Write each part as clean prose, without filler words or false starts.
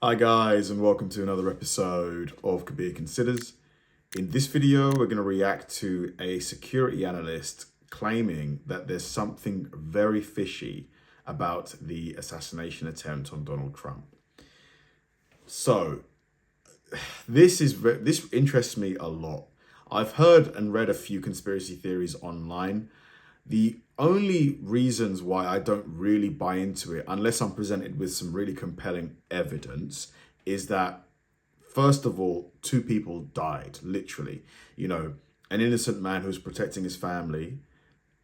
Hi guys, and welcome to another episode of Kabir Considers. In this video, we're going to react to a security analyst claiming that there's something very fishy about the assassination attempt on Donald Trump. So, this interests me a lot. I've heard and read a few conspiracy theories online. The only reasons why I don't really buy into it, unless I'm presented with some really compelling evidence, is that, first of all, two people died, literally. An innocent man who was protecting his family,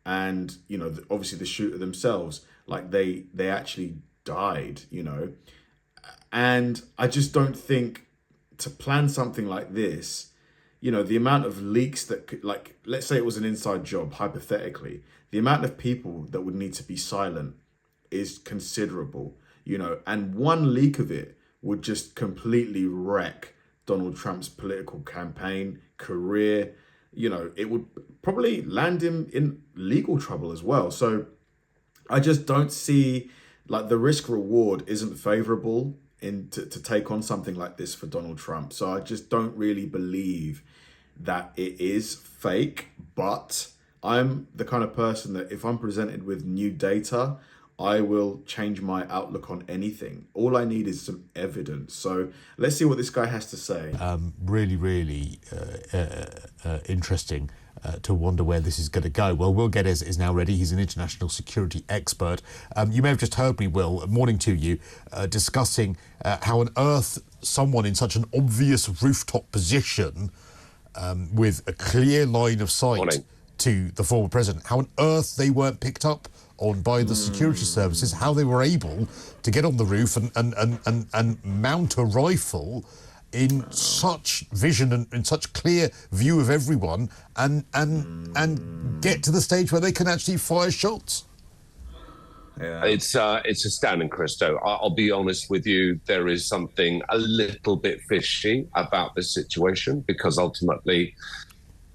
and, obviously the shooter themselves, like they actually died, And I just don't think to plan something like this, the amount of leaks that could, like, let's say it was an inside job, hypothetically, the amount of people that would need to be silent is considerable, and one leak of it would just completely wreck Donald Trump's political campaign, career. It would probably land him in legal trouble as well. So I just don't see, like, the risk reward isn't favorable to take on something like this for Donald Trump. So I just don't really believe that it is fake, but I'm the kind of person that if I'm presented with new data, I will change my outlook on anything. All I need is some evidence. So let's see what this guy has to say. Really interesting to wonder where this is going to go. Well, Will Geddes is now ready. He's an international security expert. You may have just heard me, Will, morning to you, discussing how on earth someone in such an obvious rooftop position with a clear line of sight to the former president, how on earth they weren't picked up on by the security services, how they were able to get on the roof and mount a rifle in such vision and in such clear view of everyone and get to the stage where they can actually fire shots. Yeah. It's astounding, Christo. I'll be honest with you, there is something a little bit fishy about this situation, because ultimately,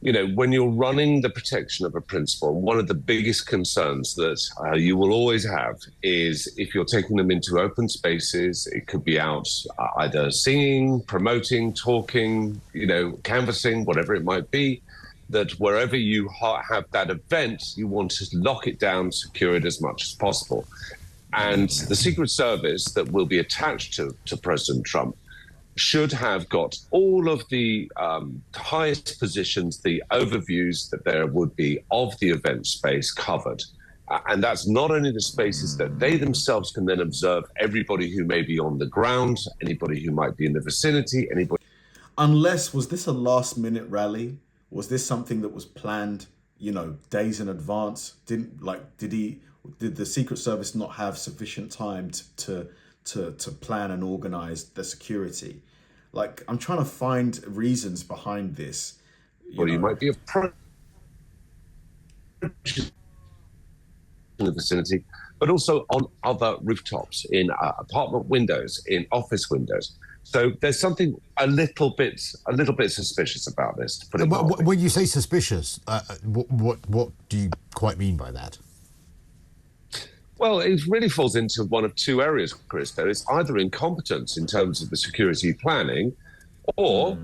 when you're running the protection of a principal, one of the biggest concerns that you will always have is if you're taking them into open spaces, it could be out either singing, promoting, talking, canvassing, whatever it might be, that wherever you have that event, you want to lock it down, secure it as much as possible. And the Secret Service that will be attached to President Trump should have got all of the highest positions, the overviews that there would be of the event space covered. And that's not only the spaces that they themselves can then observe everybody who may be on the ground, anybody who might be in the vicinity, anybody. Unless, was this a last minute rally? Was this something that was planned, days in advance? Did the Secret Service not have sufficient time to plan and organize the security? Like, I'm trying to find reasons behind this. You might be approaching the vicinity, but also on other rooftops, in apartment windows, in office windows. So there's something a little bit suspicious about this, to put it mildly. When you say suspicious, what do you quite mean by that? Well, it really falls into one of two areas, Chris. There is either incompetence in terms of the security planning, or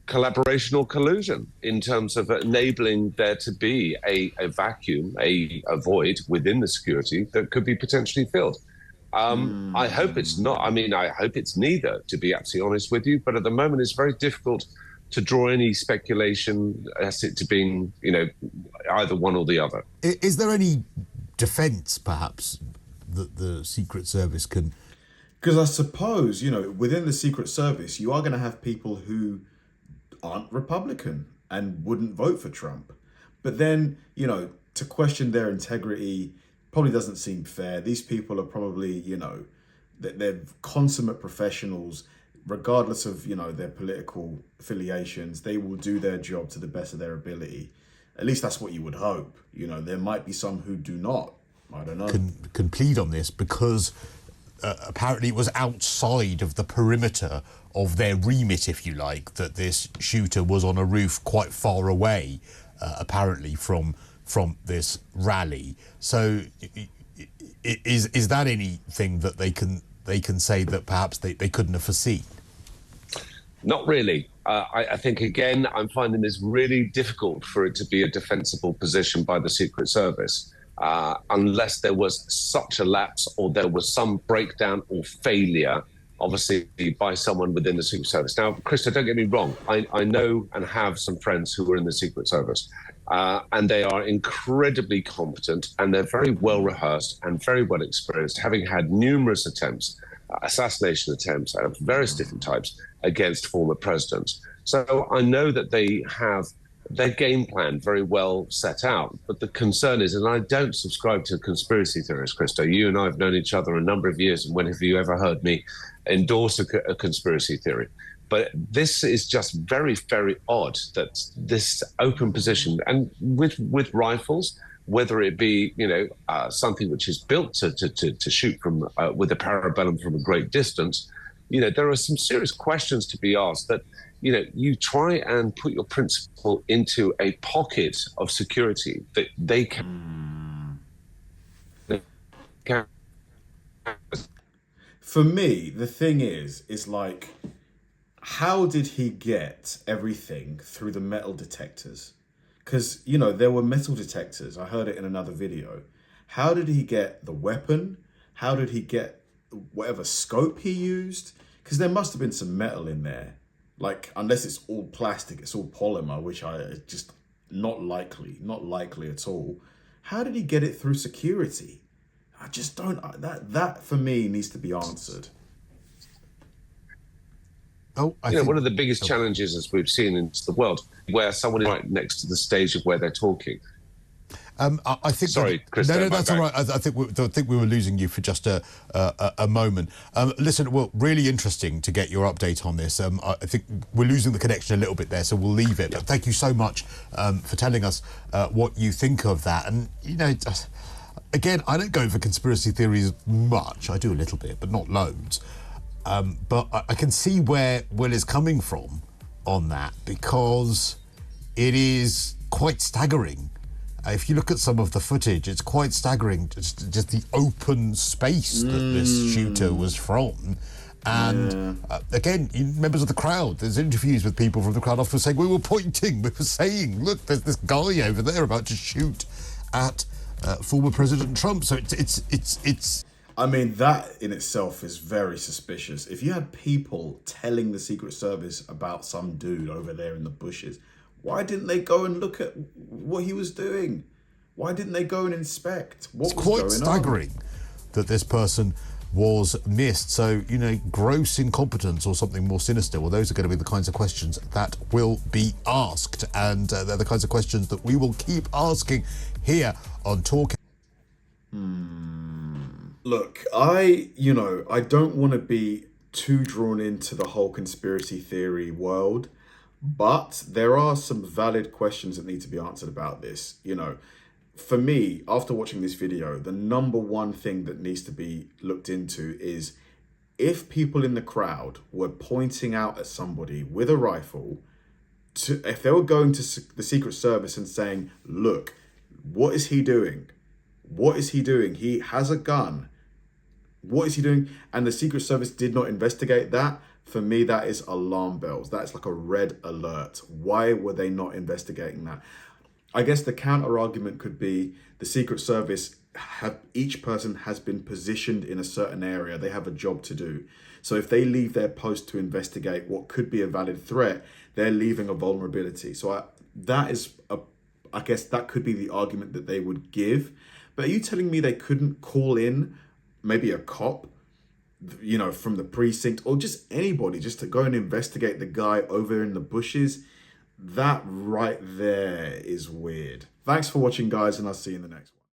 collaboration or collusion in terms of enabling there to be a vacuum, a void within the security that could be potentially filled. I hope it's not. I mean, I hope it's neither, to be absolutely honest with you. But at the moment, it's very difficult to draw any speculation as it to being, either one or the other. Is there any defense, perhaps, that the Secret Service can? Because I suppose, within the Secret Service, you are going to have people who aren't Republican and wouldn't vote for Trump. But then, to question their integrity probably doesn't seem fair. These people are probably, they're consummate professionals, regardless of, their political affiliations. They will do their job to the best of their ability. At least that's what you would hope. There might be some who do not. I don't know. Can plead on this because apparently it was outside of the perimeter of their remit, if you like, that this shooter was on a roof quite far away, apparently from this rally. So is that anything that they can they can say that perhaps they couldn't have foreseen? Not really. I think, again, I'm finding this really difficult for it to be a defensible position by the Secret Service, unless there was such a lapse or there was some breakdown or failure, obviously, by someone within the Secret Service. Now, Krista, don't get me wrong. I know and have some friends who are in the Secret Service, and they are incredibly competent, and they're very well rehearsed and very well experienced, having had numerous attempts, assassination attempts of various different types against former presidents. So I know that they have their game plan very well set out. But the concern is, and I don't subscribe to conspiracy theories, Christo. You and I have known each other a number of years, and when have you ever heard me endorse a conspiracy theory? But this is just very, very odd that this open position, and with rifles, whether it be something which is built to shoot from with a parabellum from a great distance, there are some serious questions to be asked that, you try and put your principal into a pocket of security that they can. For me, the thing is like, how did he get everything through the metal detectors? Because, there were metal detectors. I heard it in another video. How did he get the weapon? How did he get whatever scope he used? Because there must have been some metal in there. Like, unless it's all plastic, it's all polymer, which just not likely at all. How did he get it through security? I just don't, that for me needs to be answered. Oh, one of the biggest challenges, as we've seen in the world, where someone is right next to the stage of where they're talking. I think. Sorry, Christo. No, that's all right. I think we were losing you for just a moment. Listen, well, really interesting to get your update on this. I think we're losing the connection a little bit there, so we'll leave it. But thank you so much for telling us what you think of that. And again, I don't go for conspiracy theories much. I do a little bit, but not loads. But I can see where Will is coming from on that, because it is quite staggering. If you look at some of the footage, it's quite staggering, just the open space that this shooter was from. And again, members of the crowd, there's interviews with people from the crowd often saying, we were saying, look, there's this guy over there about to shoot at former President Trump. So it's I mean, that in itself is very suspicious. If you had people telling the Secret Service about some dude over there in the bushes, why didn't they go and look at what he was doing? Why didn't they go and inspect what was going on? It's quite staggering that this person was missed. So, gross incompetence or something more sinister. Well, those are going to be the kinds of questions that will be asked. And they're the kinds of questions that we will keep asking here on Talk. Look, I don't want to be too drawn into the whole conspiracy theory world, but there are some valid questions that need to be answered about this. For me, after watching this video, the number one thing that needs to be looked into is if people in the crowd were pointing out at somebody with a rifle, if they were going to the Secret Service and saying, look, what is he doing? What is he doing? He has a gun. What is he doing? And the Secret Service did not investigate that. For me, that is alarm bells. That's like a red alert. Why were they not investigating that? I guess the counter argument could be the Secret Service, each person has been positioned in a certain area. They have a job to do. So if they leave their post to investigate what could be a valid threat, they're leaving a vulnerability. So I guess that could be the argument that they would give. But are you telling me they couldn't call in maybe a cop, from the precinct, or just anybody, just to go and investigate the guy over in the bushes? That right there is weird. Thanks for watching, guys, and I'll see you in the next one.